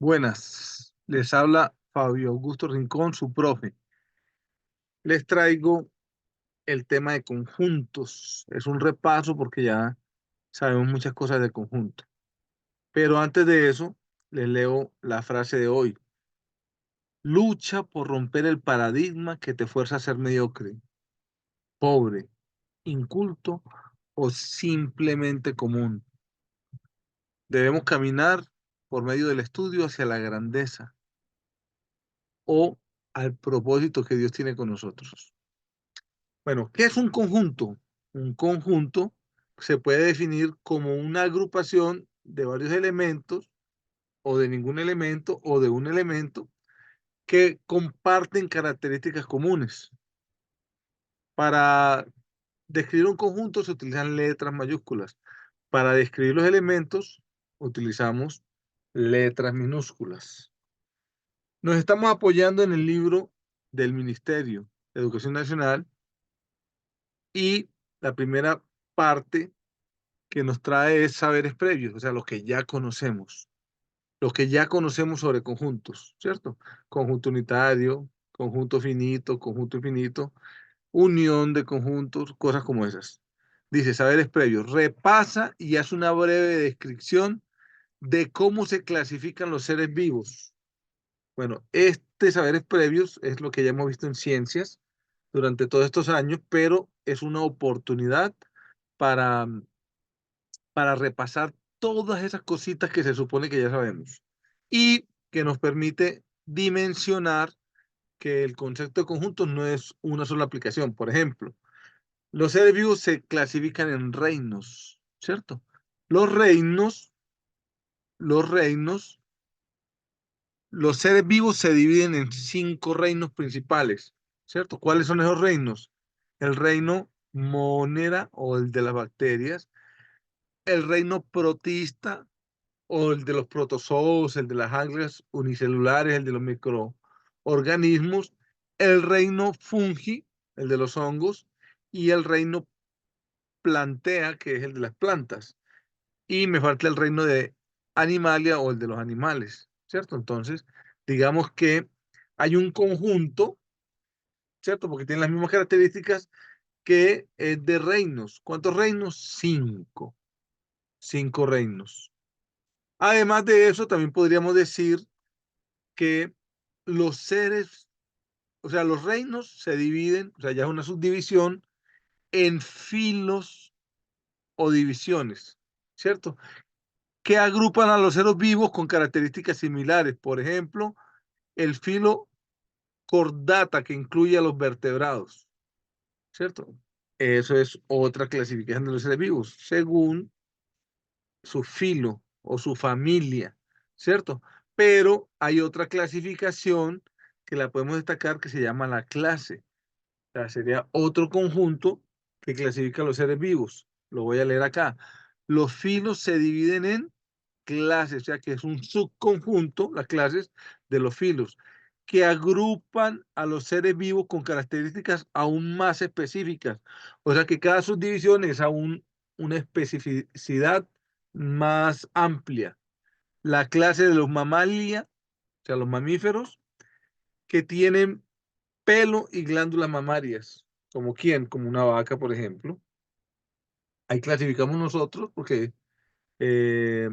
Buenas, les habla Fabio Augusto Rincón, su profe. Les traigo el tema de conjuntos. Es un repaso porque ya sabemos muchas cosas de conjunto. Pero antes de eso, les leo la frase de hoy. Lucha por romper el paradigma que te fuerza a ser mediocre, pobre, inculto o simplemente común. Debemos caminar por medio del estudio hacia la grandeza o al propósito que Dios tiene con nosotros. Bueno, ¿qué es un conjunto? Un conjunto se puede definir como una agrupación de varios elementos o de ningún elemento o de un elemento que comparten características comunes. Para describir un conjunto se utilizan letras mayúsculas. Para describir los elementos utilizamos letras minúsculas. Nos estamos apoyando en el libro del Ministerio de Educación Nacional y la primera parte que nos trae es saberes previos, o sea, lo que ya conocemos sobre conjuntos, ¿cierto? Conjunto unitario, conjunto finito, conjunto infinito, unión de conjuntos, cosas como esas. Dice, saberes previos, repasa y hace una breve descripción de cómo se clasifican los seres vivos. Bueno, este saberes previos es lo que ya hemos visto en ciencias durante todos estos años, pero es una oportunidad para repasar todas esas cositas que se supone que ya sabemos y que nos permite dimensionar que el concepto de conjunto no es una sola aplicación. Por ejemplo, los seres vivos se clasifican en reinos, ¿cierto? Los reinos, los reinos, los seres vivos se dividen en 5 reinos principales, ¿cierto? ¿Cuáles son esos reinos? El reino monera o el de las bacterias, el reino protista o el de los protozoos, el de las algas unicelulares, el de los microorganismos, el reino fungi, el de los hongos, y el reino plantea, que es el de las plantas. Y me falta el reino de animalia o el de los animales, ¿cierto? Entonces, digamos que hay un conjunto, ¿cierto? Porque tienen las mismas características que es de reinos. ¿Cuántos reinos? 5. 5 reinos. Además de eso, también podríamos decir que los seres, o sea, los reinos se dividen, o sea, ya es una subdivisión en filos o divisiones, ¿cierto? Que agrupan a los seres vivos con características similares. Por ejemplo, el filo cordata que incluye a los vertebrados, ¿cierto? Eso es otra clasificación de los seres vivos, según su filo o su familia, ¿cierto? Pero hay otra clasificación que la podemos destacar que se llama la clase. O sea, sería otro conjunto que clasifica a los seres vivos. Lo voy a leer acá. Los filos se dividen en clases, o sea que es un subconjunto, las clases de los filos, que agrupan a los seres vivos con características aún más específicas. O sea que cada subdivisión es aún una especificidad más amplia. La clase de los mamalia, o sea, los mamíferos, que tienen pelo y glándulas mamarias, como quién, como una vaca, por ejemplo. Ahí clasificamos nosotros porque eh,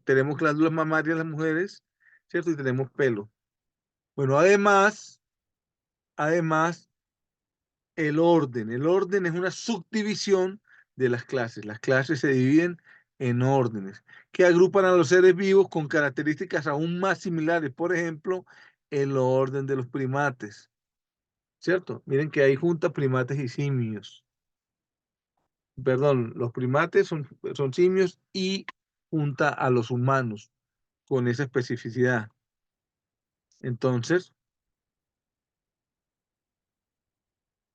tenemos glándulas mamarias las mujeres, ¿cierto? Y tenemos pelo. Bueno, además, el orden es una subdivisión de las clases. Las clases se dividen en órdenes que agrupan a los seres vivos con características aún más similares. Por ejemplo, el orden de los primates, ¿cierto? Miren que hay junta primates y simios. Perdón, los primates son simios y junta a los humanos con esa especificidad. Entonces,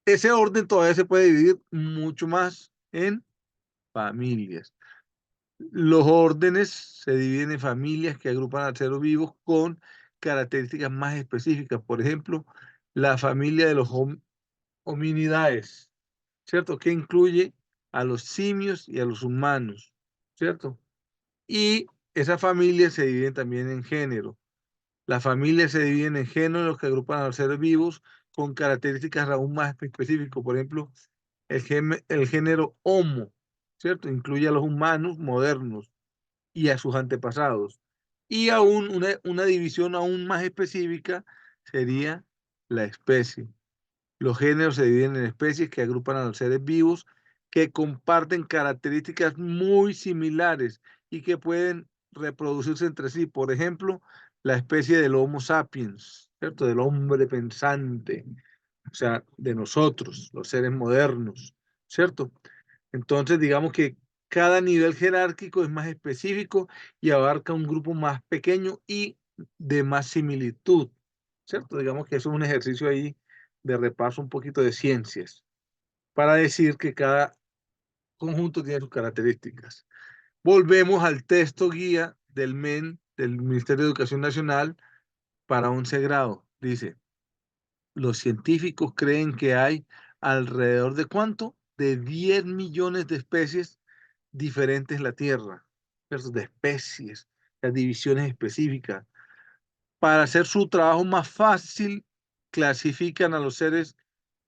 ese orden todavía se puede dividir mucho más en familias. Los órdenes se dividen en familias que agrupan a seres vivos con características más específicas. Por ejemplo, la familia de los hominidae, ¿cierto? Que incluye a los simios y a los humanos, ¿cierto? Y Esas familias se dividen también en género. Las familias se dividen en géneros que agrupan a los seres vivos con características aún más específicas. Por ejemplo, el género Homo, ¿cierto? Incluye a los humanos modernos y a sus antepasados. Y aún una división aún más específica sería la especie. Los géneros se dividen en especies que agrupan a los seres vivos que comparten características muy similares y que pueden reproducirse entre sí. Por ejemplo, la especie del Homo sapiens, ¿cierto? Del hombre pensante, o sea, de nosotros, los seres modernos, ¿cierto? Entonces, digamos que cada nivel jerárquico es más específico y abarca un grupo más pequeño y de más similitud, ¿cierto? Digamos que eso es un ejercicio ahí de repaso un poquito de ciencias para decir que cada conjunto tiene sus características. Volvemos al texto guía del MEN, del Ministerio de Educación Nacional, para 11 grado. Dice, los científicos creen que hay alrededor de ¿cuánto? De 10 millones de especies diferentes en la Tierra, ¿cierto? De especies, las divisiones específicas. Para hacer su trabajo más fácil, clasifican a los seres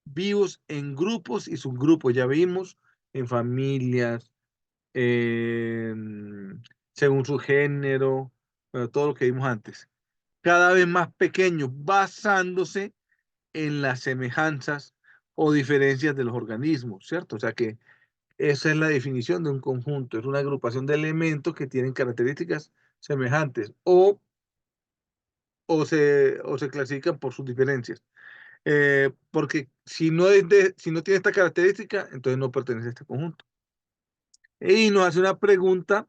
vivos en grupos y subgrupos. Ya vimos en familias, según su género, bueno, todo lo que vimos antes. Cada vez más pequeños, basándose en las semejanzas o diferencias de los organismos, ¿cierto? O sea que esa es la definición de un conjunto, es una agrupación de elementos que tienen características semejantes o se clasifican por sus diferencias. Porque si no tiene esta característica, entonces no pertenece a este conjunto. Y nos hace una pregunta,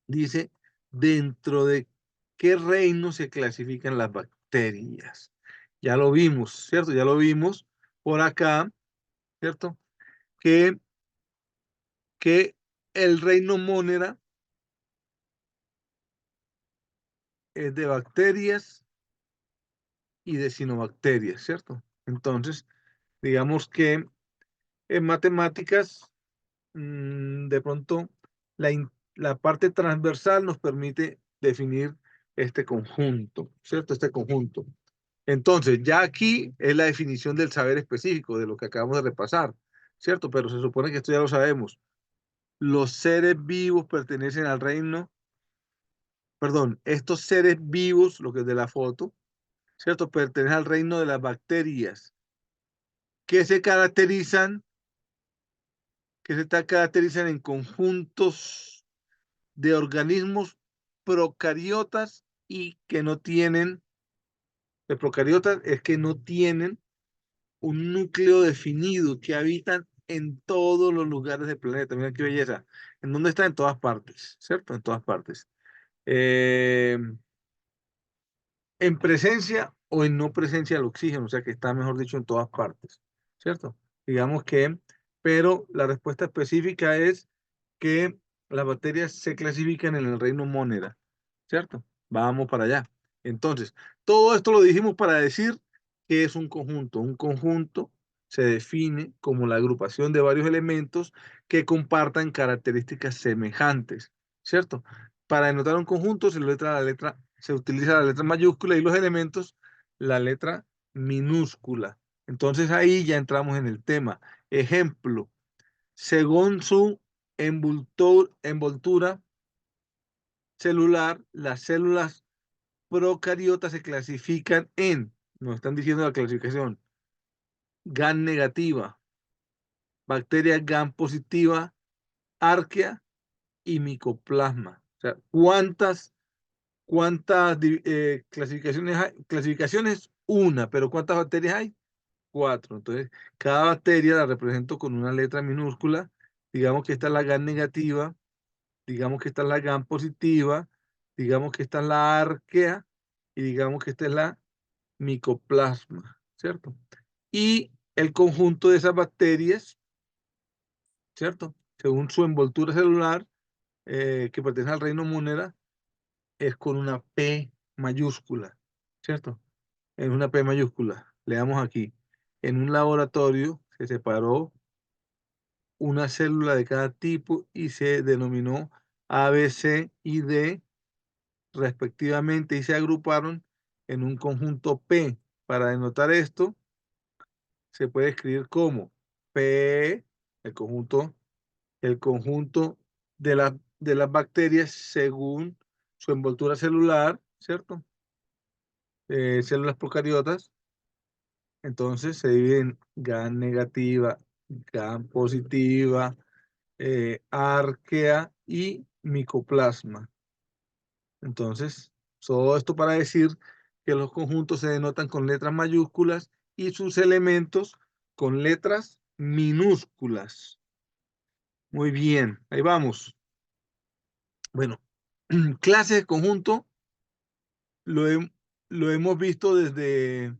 dice, ¿dentro de qué reino se clasifican las bacterias? Ya lo vimos, ¿cierto? Ya lo vimos por acá, ¿cierto? Que, que el reino Monera es de bacterias y de cinobacterias, ¿cierto? Entonces, digamos que en matemáticas, de pronto, la parte transversal nos permite definir este conjunto, ¿cierto? Este conjunto. Entonces, ya aquí es la definición del saber específico de lo que acabamos de repasar, ¿cierto? Pero se supone que esto ya lo sabemos. Los seres vivos pertenecen al reino, perdón, estos seres vivos, lo que es de la foto, ¿cierto? Pertenecen al reino de las bacterias, que se caracterizan, caracterizan en conjuntos de organismos procariotas y que no tienen, de procariotas es que no tienen un núcleo definido, que habitan en todos los lugares del planeta. Mira qué belleza. ¿En dónde está? En todas partes, ¿cierto? En todas partes. Eh, en presencia o en no presencia del oxígeno, o sea que está, mejor dicho, en todas partes, ¿cierto? Digamos que, pero la respuesta específica es que las bacterias se clasifican en el reino Monera, ¿cierto? Vamos para allá. Entonces, todo esto lo dijimos para decir que es un conjunto. Un conjunto se define como la agrupación de varios elementos que compartan características semejantes, ¿cierto? Para denotar un conjunto se utiliza la letra mayúscula y los elementos la letra minúscula. Entonces ahí ya entramos en el tema. Ejemplo, según su envoltura celular, las células procariotas se clasifican en, nos están diciendo la clasificación, GAN negativa, bacteria GAN positiva, arquea y micoplasma. O sea, ¿cuántas clasificaciones hay? Clasificaciones, una, pero ¿cuántas bacterias hay? Cuatro. Entonces, cada bacteria la represento con una letra minúscula. Digamos que esta es la GAN negativa, digamos que esta es la GAN positiva, digamos que esta es la arquea y digamos que esta es la micoplasma, ¿cierto? Y el conjunto de esas bacterias, ¿cierto? Según su envoltura celular, que pertenece al reino Munera, es con una P mayúscula, ¿cierto? Es una P mayúscula. Leamos aquí. En un laboratorio se separó una célula de cada tipo y se denominó A, B, C y D respectivamente y se agruparon en un conjunto P. Para denotar esto, se puede escribir como P, el conjunto de las bacterias según su envoltura celular, ¿cierto? Células procariotas. Entonces se divide en GAN negativa, GAN positiva, arquea y micoplasma. Entonces, todo esto para decir que los conjuntos se denotan con letras mayúsculas y sus elementos con letras minúsculas. Muy bien, ahí vamos. Bueno, clase de conjunto lo, lo hemos visto desde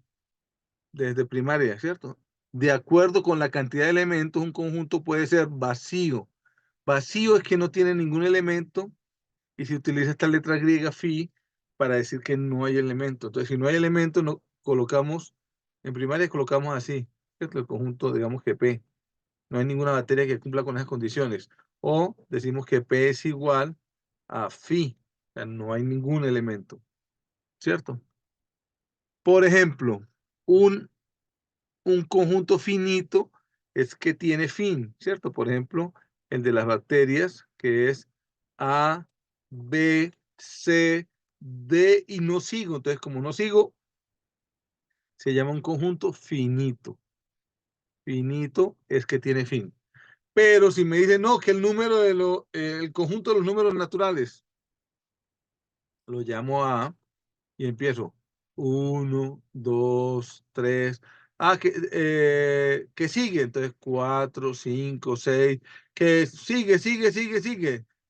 primaria, ¿cierto? De acuerdo con la cantidad de elementos, un conjunto puede ser vacío. Vacío es que no tiene ningún elemento y se utiliza esta letra griega phi para decir que no hay elemento. Entonces, si no hay elemento, no colocamos, en primaria colocamos así, ¿cierto? El conjunto, digamos que P. No hay ninguna batería que cumpla con esas condiciones. O decimos que P es igual a phi. O sea, no hay ningún elemento, ¿cierto? Por ejemplo, un, un conjunto finito es que tiene fin, ¿cierto? Por ejemplo, el de las bacterias, que es A, B, C, D y no sigo. Entonces, como no sigo, se llama un conjunto finito. Finito es que tiene fin. Pero si me dicen, no, que el número el conjunto de los números naturales, lo llamo A y empiezo. Uno, dos, tres. Ah, que sigue. Entonces, cuatro, cinco, seis. Que sigue.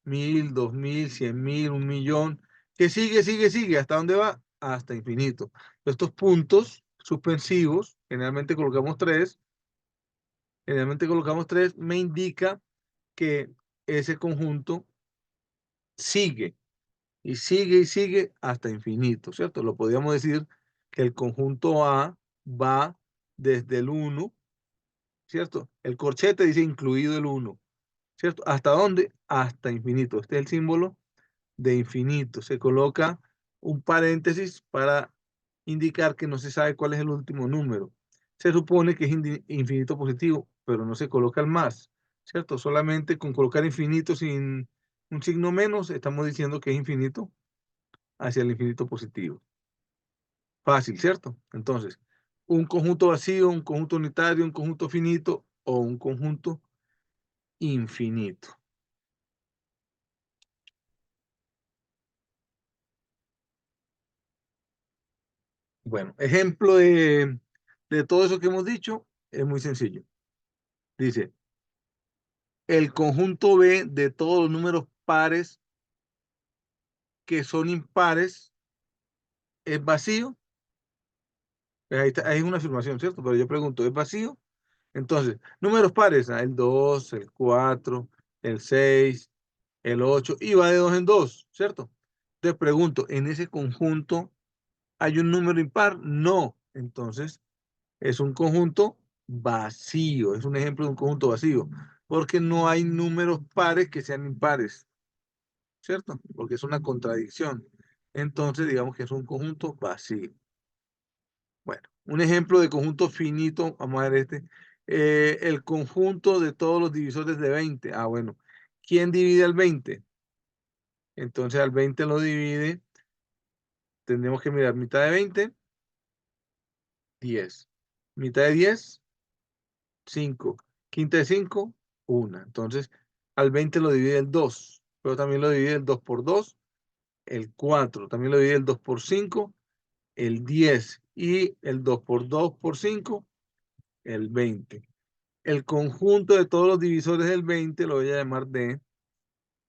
1000, 2000, 100.000, 1.000.000. Que sigue. ¿Hasta dónde va? Hasta infinito. Estos puntos suspensivos, generalmente colocamos tres, me indica que ese conjunto sigue y sigue hasta infinito, ¿cierto? Lo podríamos decir que el conjunto A va desde el uno, ¿cierto? El corchete dice incluido el uno, ¿cierto? ¿Hasta dónde? Hasta infinito. Este es el símbolo de infinito. Se coloca un paréntesis para indicar que no se sabe cuál es el último número. Se supone que es infinito positivo, pero no se coloca el más, ¿cierto? Solamente con colocar infinito sin un signo menos, estamos diciendo que es infinito hacia el infinito positivo. Fácil, ¿cierto? Entonces, un conjunto vacío, un conjunto unitario, un conjunto finito o un conjunto infinito. Bueno, ejemplo de todo eso que hemos dicho es muy sencillo. Dice, el conjunto B de todos los números pares que son impares es vacío. Ahí es una afirmación, ¿cierto? Pero yo pregunto, ¿es vacío? Entonces, números pares, el 2, el 4, el 6, el 8 y va de 2 en 2, ¿cierto? Te pregunto, ¿en ese conjunto hay un número impar? No. Entonces, es un conjunto vacío, es un ejemplo de un conjunto vacío, porque no hay números pares que sean impares, ¿cierto? Porque es una contradicción. Entonces, digamos que es un conjunto vacío. Bueno, un ejemplo de conjunto finito, vamos a ver este. El conjunto de todos los divisores de 20. Ah, bueno. ¿Quién divide al 20? Entonces al 20 lo divide, tendremos que mirar mitad de 20, 10. Mitad de 10, 5. Quinta de 5, 1. Entonces al 20 lo divide el 2, pero también lo divide el 2 por 2, el 4. También lo divide el 2 por 5, el 10. Y el 2 por 2 por 5, el 20. El conjunto de todos los divisores del 20 lo voy a llamar D.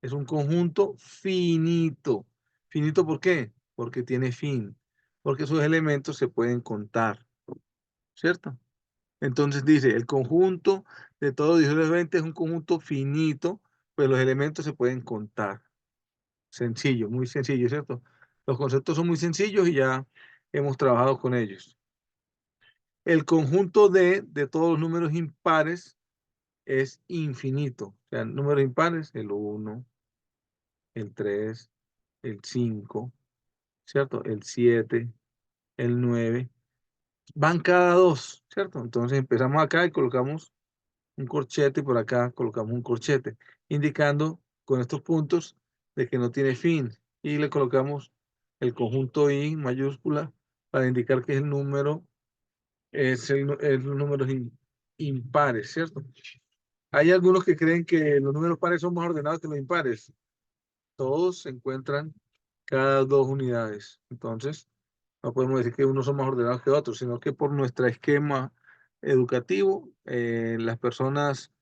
Es un conjunto finito. ¿Finito por qué? Porque tiene fin. Porque sus elementos se pueden contar, ¿cierto? Entonces dice, el conjunto de todos los divisores del 20 es un conjunto finito, pues los elementos se pueden contar. Sencillo, muy sencillo, ¿cierto? Los conceptos son muy sencillos y ya hemos trabajado con ellos. El conjunto de todos los números impares es infinito. O sea, números impares, el 1, el 3, el 5, ¿cierto? El 7, el 9. Van cada dos, ¿cierto? Entonces empezamos acá y colocamos un corchete y por acá colocamos un corchete, indicando con estos puntos de que no tiene fin. Y le colocamos el conjunto I mayúscula para indicar que es el número, es los números impares, ¿cierto? Hay algunos que creen que los números pares son más ordenados que los impares. Todos se encuentran cada dos unidades. Entonces, no podemos decir que unos son más ordenados que otros, sino que por nuestro esquema educativo, las personas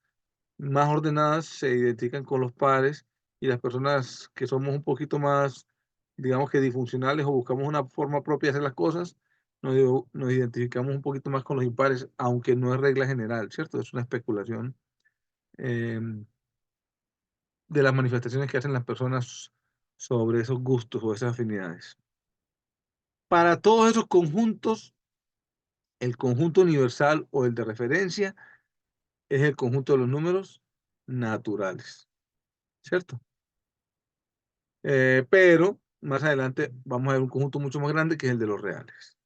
más ordenadas se identifican con los pares y las personas que somos un poquito más, digamos que disfuncionales o buscamos una forma propia de hacer las cosas, nos identificamos un poquito más con los impares, aunque no es regla general, ¿cierto? Es una especulación eh, de las manifestaciones que hacen las personas sobre esos gustos o esas afinidades. Para todos esos conjuntos, el conjunto universal o el de referencia es el conjunto de los números naturales, ¿cierto? Pero más adelante vamos a ver un conjunto mucho más grande que es el de los reales.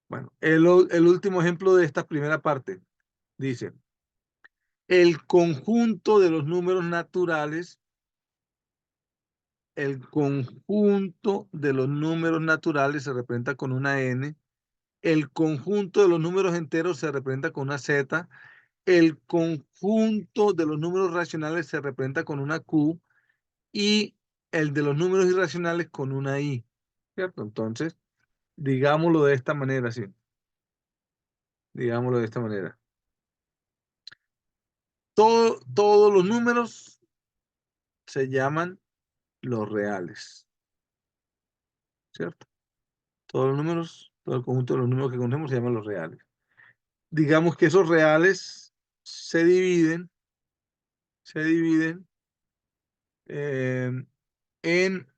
Bueno, el último ejemplo de esta primera parte dice, el conjunto de los números naturales, el conjunto de los números naturales se representa con una N, el conjunto de los números enteros se representa con una Z, el conjunto de los números racionales se representa con una Q y el de los números irracionales con una I, ¿cierto? Entonces, digámoslo de esta manera, sí. Digámoslo de esta manera. Todos los números se llaman los reales, ¿cierto? Todos los números, todo el conjunto de los números que conocemos se llaman los reales. Digamos que esos reales se dividen eh, en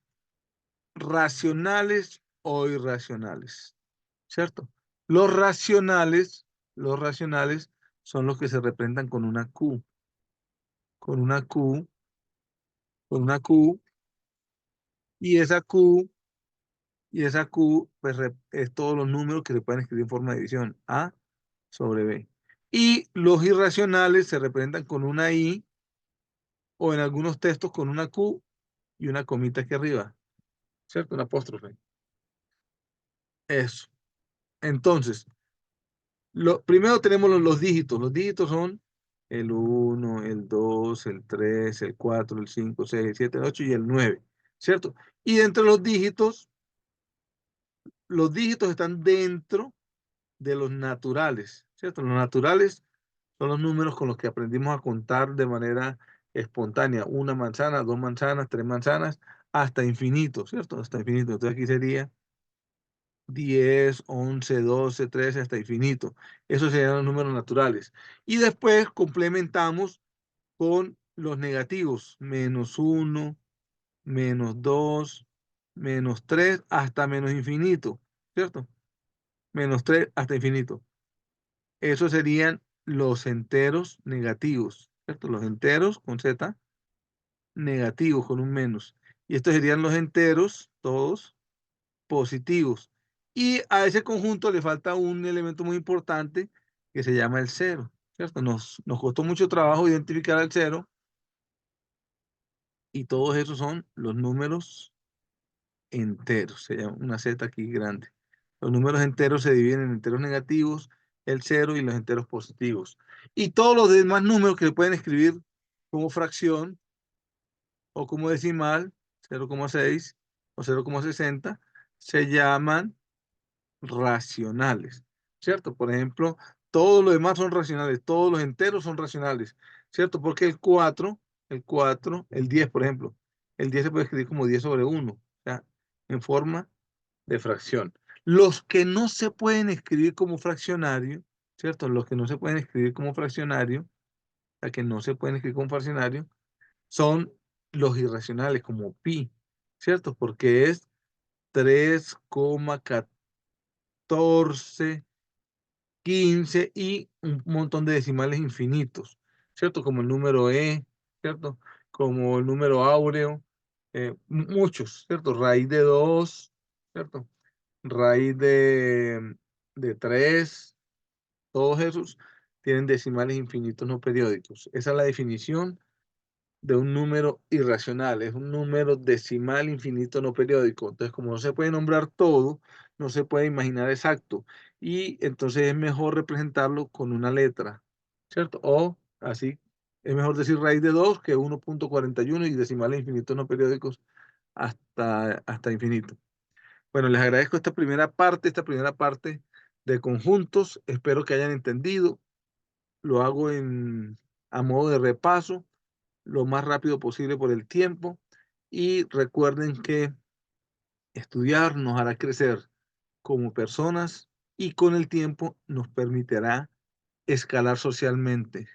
racionales o irracionales, ¿cierto? Los racionales son los que se representan con una Q, con una Q, con una Q, y esa Q, pues es todos los números que se pueden escribir en forma de división, A sobre B. Y los irracionales se representan con una I o en algunos textos con una Q y una comita aquí arriba, ¿cierto? Una apóstrofe. Eso. Entonces, primero tenemos los dígitos. Los dígitos son el 1, el 2, el 3, el 4, el 5, 6, el 7, el 8 y el 9, ¿cierto? Y entre los dígitos están dentro de los naturales, ¿cierto? Los naturales son los números con los que aprendimos a contar de manera espontánea. Una manzana, dos manzanas, tres manzanas, hasta infinito, ¿cierto? Hasta infinito. Entonces aquí sería 10, 11, 12, 13, hasta infinito. Esos serían los números naturales. Y después complementamos con los negativos. Menos 1, menos 2, menos 3, hasta menos infinito, ¿cierto? Menos 3 hasta infinito. Esos serían los enteros negativos, ¿cierto? Los enteros con Z, negativos con un menos. Y estos serían los enteros, todos positivos. Y a ese conjunto le falta un elemento muy importante que se llama el cero, ¿cierto? Nos costó mucho trabajo identificar el cero y todos esos son los números enteros, se llama una Z aquí grande. Los números enteros se dividen en enteros negativos, el cero y los enteros positivos. Y todos los demás números que se pueden escribir como fracción o como decimal, 0,6 o 0,60, se llaman racionales, ¿cierto? Por ejemplo, todos los demás son racionales, todos los enteros son racionales, ¿cierto? Porque el 10, por ejemplo, el 10 se puede escribir como 10 sobre 1, o sea, en forma de fracción. Los que no se pueden escribir como fraccionario, ¿cierto? Los que no se pueden escribir como fraccionario, o sea, que no se pueden escribir como fraccionario, son los irracionales, como pi, ¿cierto? Porque es 3,14, 15 y un montón de decimales infinitos, ¿cierto? Como el número E, ¿cierto? como el número áureo, muchos, ¿cierto? Raíz de 2, ¿cierto? Raíz de 3, todos esos tienen decimales infinitos no periódicos. Esa es la definición de un número irracional, es un número decimal infinito no periódico. Entonces, como no se puede nombrar todo, no se puede imaginar exacto. Y entonces es mejor representarlo con una letra, ¿cierto? O así, es mejor decir raíz de 2 que 1,41 y decimales infinitos no periódicos hasta infinito. Bueno, les agradezco esta primera parte de conjuntos. Espero que hayan entendido. Lo hago a modo de repaso lo más rápido posible por el tiempo y recuerden que estudiar nos hará crecer como personas y con el tiempo nos permitirá escalar socialmente.